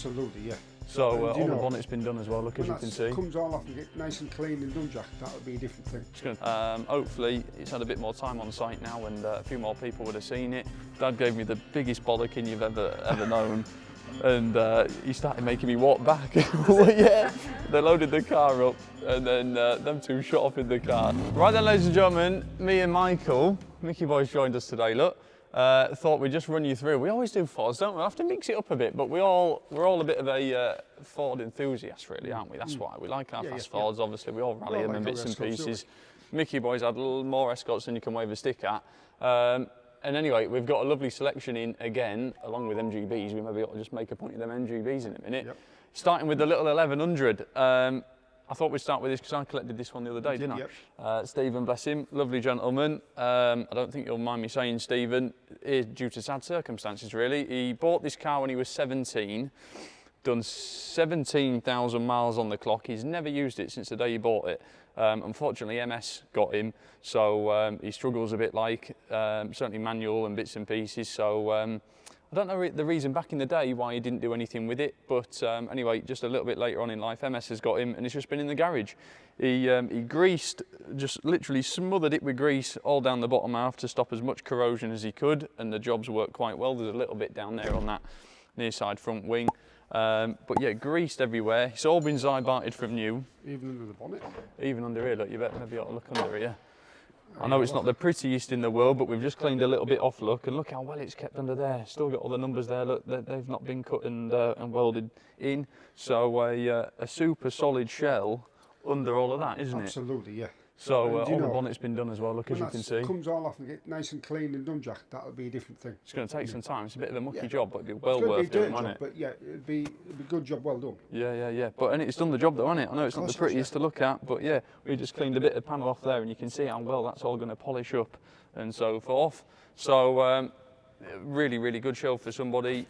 Absolutely, yeah. So all the bonnet's been done as well, look, as you can see. It comes all off and get nice and clean and done, Jack, that would be a different thing. It's good. Hopefully it's had a bit more time on site now and a few more people would have seen it. Dad gave me the biggest bollocking you've ever known. And he started making me walk back. Well, yeah, they loaded the car up and then them two shot off in the car. Right then, ladies and gentlemen, me and Michael, Mickey boy's joined us today, look. Thought we'd just run you through. We always do Fords, don't we? We have to mix it up a bit, but we're all a bit of a Ford enthusiast, really, aren't we? That's why we like our fast Fords. Obviously, we all rally them in bits and pieces. Mickey boy's had a little more Escorts than you can wave a stick at. And anyway, we've got a lovely selection in again, along with MGBs. We maybe ought to just make a point of them MGBs in a minute. Yep. Starting with the little 1100. I thought we'd start with this because I collected this one the other day, didn't I? Stephen, bless him, lovely gentleman. I don't think you'll mind me saying, Stephen, due to sad circumstances really. He bought this car when he was 17, done 17,000 miles on the clock. He's never used it since the day he bought it. Unfortunately, MS got him, so he struggles a bit, like certainly manual and bits and pieces. So I don't know the reason back in the day why he didn't do anything with it, but anyway, just a little bit later on in life, MS has got him, and it's just been in the garage. He greased, just literally smothered it with grease all down the bottom half to stop as much corrosion as he could, and the job's worked quite well. There's a little bit down there on that near side front wing. But yeah, greased everywhere. It's all been Zybarted from new. Even under the bonnet? Even under here, look, you better maybe ought to look under here. I know it's not the prettiest in the world, but we've just cleaned a little bit off, look, and look how well it's kept under there. Still got all the numbers there, look, they've not been cut and welded in. So a super solid shell under all of that, isn't it? Absolutely, yeah. So all the bonnet's been done as well, look, as you can see. When it comes all off and get nice and clean and done, Jack, that'll be a different thing. It's going to take some time. It's a bit of a mucky job, but it'd be well worth doing, won't it? But yeah, it'd be a good job, well done. Yeah. But it's done the job though, hasn't it? I know it's not the prettiest to look at, but yeah, we just cleaned a bit of panel off there, and you can see how well that's all going to polish up and so forth. So really good show for somebody.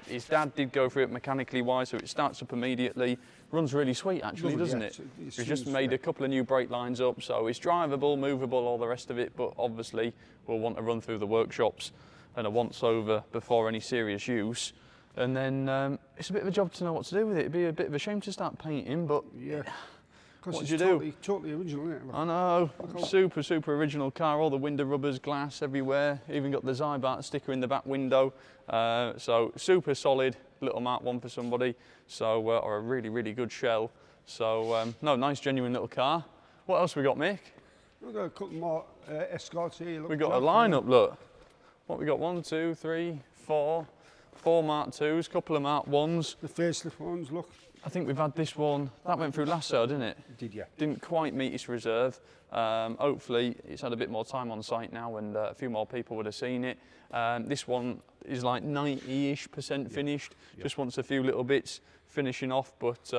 His dad did go through it mechanically wise, so it starts up immediately. Runs really sweet actually, doesn't it? He's just made a couple of new brake lines up, so it's drivable, movable, all the rest of it, but obviously we'll want to run through the workshops and a once over before any serious use. And then it's a bit of a job to know what to do with it. It'd be a bit of a shame to start painting, but yeah. What did you do? Totally original, isn't it? I know, super original car, all the window rubbers, glass everywhere, even got the Zybart sticker in the back window. So super solid little Mark 1 for somebody, so or a really good shell. So no, nice genuine little car. What else we got, Mick? We've got a couple more Escorts here. We've got a lineup, look. What we got, 1, 2, 3, 4 Mark 2s, couple of Mark 1s. The facelift ones, look. I think we've had this one, that went through last sale, didn't it? It did, yeah. Didn't quite meet its reserve. Hopefully it's had a bit more time on site now and a few more people would have seen it. This one is like 90-ish% finished, just wants a few little bits finishing off, but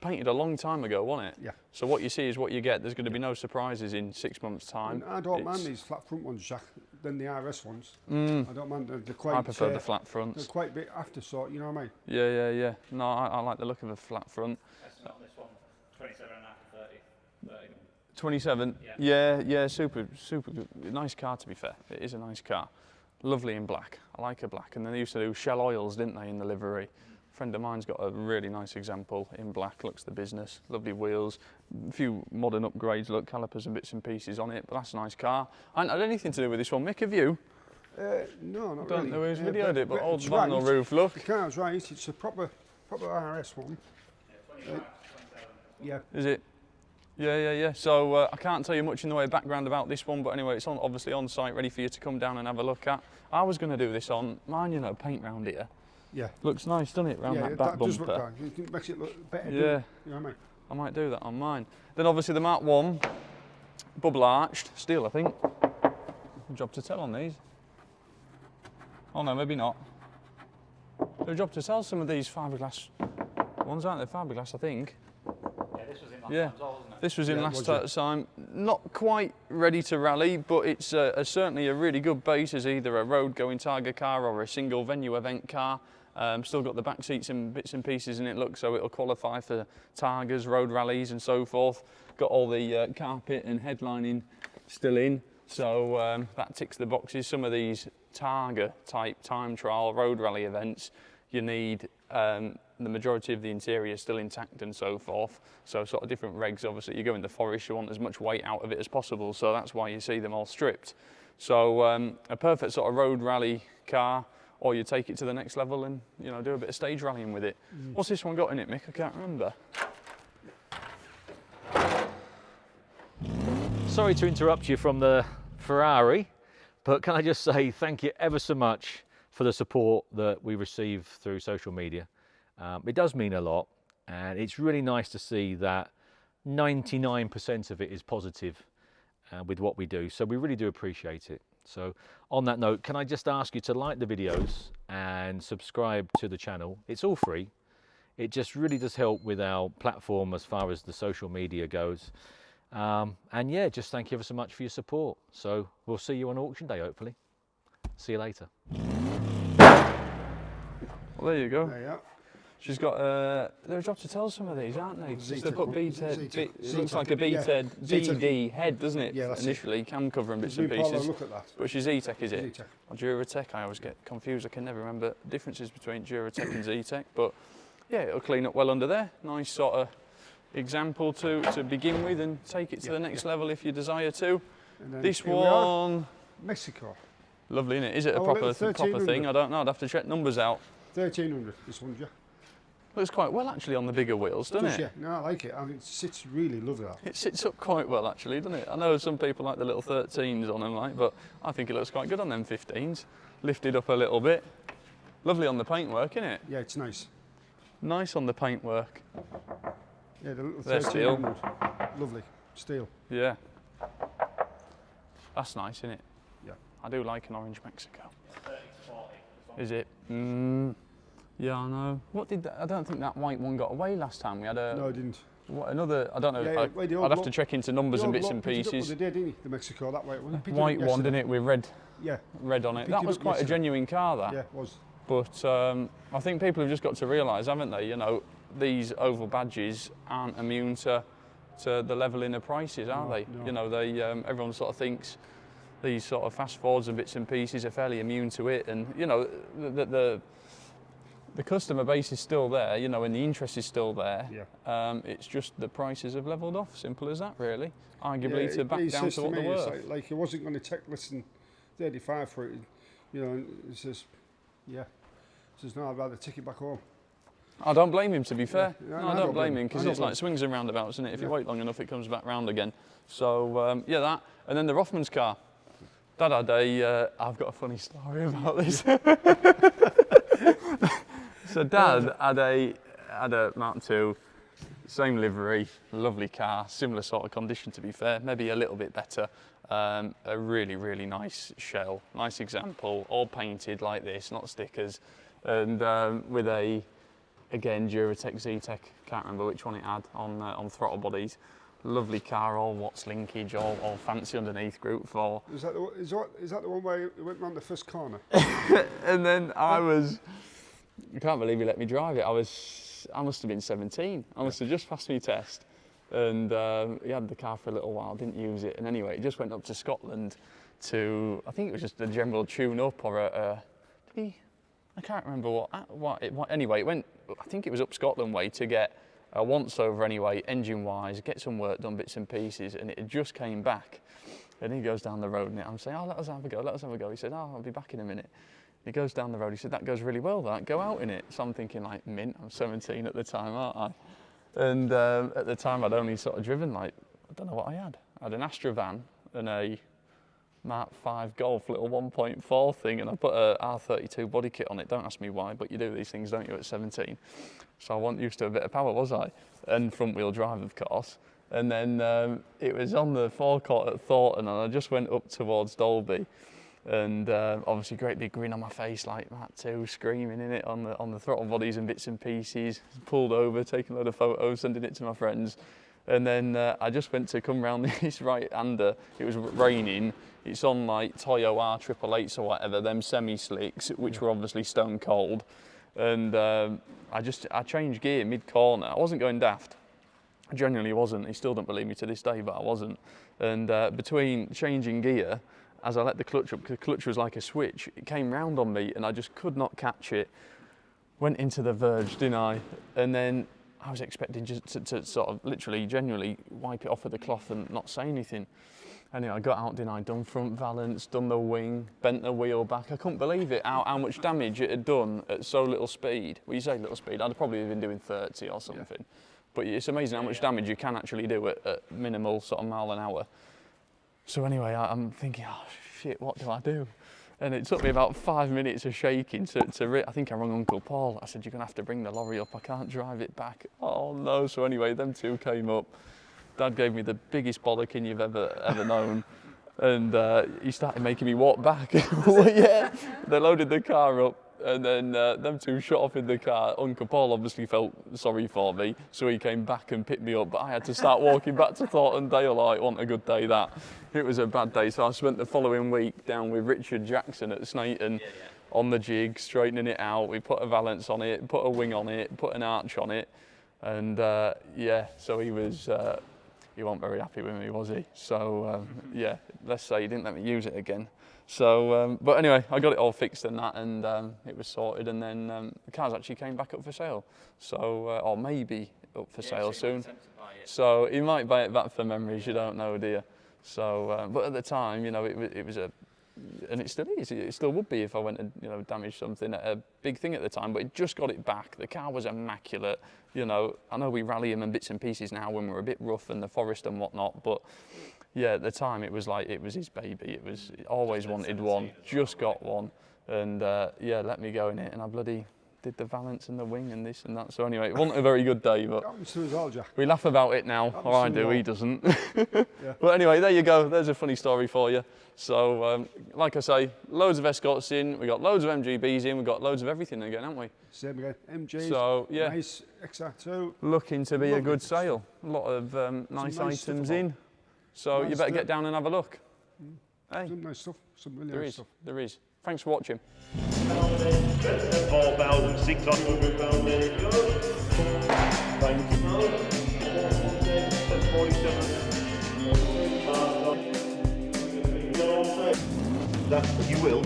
painted a long time ago, wasn't it? Yeah. So what you see is what you get. There's going to be no surprises in 6 months' time. I don't mind these flat front ones, Jack, than the RS ones. I don't mind, they're quite... I prefer the flat fronts. They're quite a bit after sort, you know what I mean? Yeah. No, I like the look of a flat front. That's not this one, 27 and a half to 30. 27? Yeah, super good. Nice car, to be fair. It is a nice car. Lovely in black. I like a black. And then they used to do Shell oils, didn't they, in the livery? A friend of mine's got a really nice example in black. Looks the business. Lovely wheels. A few modern upgrades, look, calipers and bits and pieces on it. But that's a nice car. I hadn't had anything to do with this one. Mick, have you? No, not Don't really. know who's videoed it, but old vinyl roof, look. The car's right. It's a proper RS one. Yeah, 25, 27. Yeah. Is it? Yeah. So I can't tell you much in the way of background about this one, but anyway, it's obviously on site, ready for you to come down and have a look at. I was going to do this on mine, you know, paint round here. Yeah. Looks nice, doesn't it, round that back bumper? Does look nice. It makes it look better. Yeah. You know what I mean? I might do that on mine. Then obviously the Mark 1, bubble arched, steel I think. Good job to tell on these. Oh no, maybe not. Good job to tell some of these fiberglass ones, aren't they? Fiberglass, I think. Yeah, this was in last time, wasn't it? This was in last time. Not quite ready to rally, but it's certainly a really good base as either a road-going Tiger car or a single venue event car. Still got the back seats and bits and pieces in it, look, so it'll qualify for Tigers, road rallies and so forth. Got all the carpet and headlining still in, so that ticks the boxes. Some of these Targa type time trial road rally events, you need the majority of the interior still intact and so forth. So sort of different regs, obviously you go in the forest, you want as much weight out of it as possible, so that's why you see them all stripped. So a perfect sort of road rally car, or you take it to the next level and, you know, do a bit of stage rallying with it. What's this one got in it, Mick? I can't remember. Sorry to interrupt you from the Ferrari, but can I just say thank you ever so much for the support that we receive through social media. It does mean a lot, and it's really nice to see that 99% of it is positive with what we do, so we really do appreciate it. So on that note, can I just ask you to like the videos and subscribe to the channel? It's all free. It just really does help with our platform as far as the social media goes. And yeah, just thank you ever so much for your support. So we'll see you on auction day, hopefully. See you later. Well, there you go. There you are. She's got, they're a job to tell some of these, aren't they? Just they put bead-head, it looks like a bead-head, BD head, doesn't it? Yeah, that's initially, cam cover and bits and Paul, pieces. look at that. But she's E-Tech, is it? E-Tech. Or Duratech, I always get confused. I can never remember differences between Duratech and Z-Tech. But yeah, it'll clean up well under there. Nice sort of example to begin with and take it to the next level if you desire to. This one, Mexico. lovely, isn't it? Is it a Oh, proper little thing? I don't know. I'd have to check numbers out. 1300. This one, yeah. Looks quite well actually on the bigger wheels, doesn't it? Yeah, no, I like it. I mean, it sits really lovely. That. It sits up quite well actually, doesn't it? I know some people like the little 13s on them, like, but I think it looks quite good on them 15s. Lifted up a little bit. Lovely on the paintwork, isn't it? Yeah, it's nice. Nice on the paintwork. Yeah, the little They're steel. 1300. Lovely. Steel. Yeah. That's nice, isn't it? Yeah. I do like an orange Mexico. 30 to 40. This one. Is it? Yeah, I know. What did that, I don't think that white one got away last time. We had a... No, I didn't. What, another, I don't know. Yeah, yeah, I'd have to check into numbers and bits and They pieces. did, didn't he? The Mexico, that white one. White one, didn't it, with red, Yeah. red on it. Picked That it was up quite a yesterday. genuine car, that. Yeah, it was. But I think people have just got to realise, haven't they? You know, these oval badges aren't immune to the levelling of prices, are they? No. You know, they everyone sort of thinks these sort of fast Fords and bits and pieces are fairly immune to it, and you know, the customer base is still there, you know, and the interest is still there. Yeah. It's just the prices have levelled off. Simple as that, really. Arguably Yeah, to back he down says to what me, they're it's worth. like he wasn't going to take less than 35 for it. You know, and he says, yeah. He says, no, I'd rather take it back home. I don't blame him, to be fair. Yeah, No, I don't blame him, because it's like swings and roundabouts, isn't it? If you wait long enough, it comes back round again. So, yeah, that. And then the Rothmans car. Dad had a, I've got a funny story about this. So Dad had a Mk2, same livery, lovely car, similar sort of condition, to be fair, maybe a little bit better. A really, really nice shell, nice example, all painted like this, not stickers. And with a, again, Duratech, Z-Tech, can't remember which one it had on throttle bodies. Lovely car, all Watts linkage, all fancy underneath, Group 4. Is that the one where it went round the first corner? And then I can't believe he let me drive it. I must have been 17. I must have just passed my test. And he had the car for a little while, didn't use it. And anyway, it just went up to Scotland to, I think it was just a general tune-up or did he? I can't remember anyway, it went, I think it was up Scotland way to get a once-over anyway, engine-wise, get some work done, bits and pieces, and it just came back. And he goes down the road, and I'm saying, oh, let us have a go. He said, oh, I'll be back in a minute. He goes down the road, he said, that goes really well, that, go out in it. So I'm thinking, like, mint, I'm 17 at the time, aren't I? And at the time, I'd only sort of driven, like, I don't know what I had. I had an Astra van and a Mark 5 Golf, little 1.4 thing, and I put a R32 body kit on it. Don't ask me why, but you do these things, don't you, at 17? So I wasn't used to a bit of power, was I? And front wheel drive, of course. And then it was on the forecourt at Thornton, and I just went up towards Dolby. And obviously great big grin on my face, like Mk2, screaming in it on the throttle bodies and bits and pieces. Pulled over, taking a load of photos, sending it to my friends. And then I just went to come round this right-hander. It was raining. It's on like Toyo R888s or whatever, them semi-slicks, which were obviously stone cold. And I changed gear mid-corner. I wasn't going daft. I genuinely wasn't. He still don't believe me to this day, but I wasn't. And between changing gear as I let the clutch up, because the clutch was like a switch, it came round on me and I just could not catch it. Went into the verge, didn't I? And then I was expecting just to sort of literally, genuinely wipe it off with the cloth and not say anything. Anyway, I got out, didn't I? Done front valance, done the wing, bent the wheel back. I couldn't believe it, how much damage it had done at so little speed. Well, you say little speed, I'd probably been doing 30 or something. Yeah. But it's amazing how much damage you can actually do at minimal sort of mile an hour. So anyway, I'm thinking, oh shit, what do I do? And it took me about 5 minutes of shaking I think I rang Uncle Paul. I said, you're gonna have to bring the lorry up, I can't drive it back. Oh no, so anyway, them two came up. Dad gave me the biggest bollocking you've ever known. And he started making me walk back. Yeah, they loaded the car up and then them two shot off in the car. Uncle Paul obviously felt sorry for me, so he came back and picked me up, but I had to start walking back to Thorntondale. Like, wasn't a good day that. It was a bad day, so I spent the following week down with Richard Jackson at Snayton on the jig, straightening it out. We put a valance on it, put a wing on it, put an arch on it, and yeah, so he wasn't very happy with me, was he? So yeah, let's say he didn't let me use it again. So, but anyway, I got it all fixed and that, and it was sorted, and then the car's actually came back up for sale. So, or maybe up for sale soon. So he might buy it back for memories, you don't know, do you? So, but at the time, you know, it was a, and it still is, it still would be if I went and, you know, damaged something, a big thing at the time, but it just got it back. The car was immaculate, you know. I know we rally them in bits and pieces now when we're a bit rough in the forest and whatnot, but yeah, at the time it was like, it was his baby. It was, always wanted one, just got one, and yeah, let me go in it, and I bloody did the valance and the wing and this and that. So anyway, it wasn't a very good day, but we laugh about it now, or I do, he doesn't. Yeah. But anyway, there you go, there's a funny story for you. So, like I say, loads of Escorts in, we got loads of MGBs in, we've got loads of everything again, haven't we? Same again, MGs, so, yeah, nice XR2. Looking to be a good sale. A lot of nice items in. So nice, you better get down and have a look. Hey. Some nice stuff, some really nice stuff. There is. Thanks for watching. 4,600 pounds, there you go. Thank you. That's 47. That you will.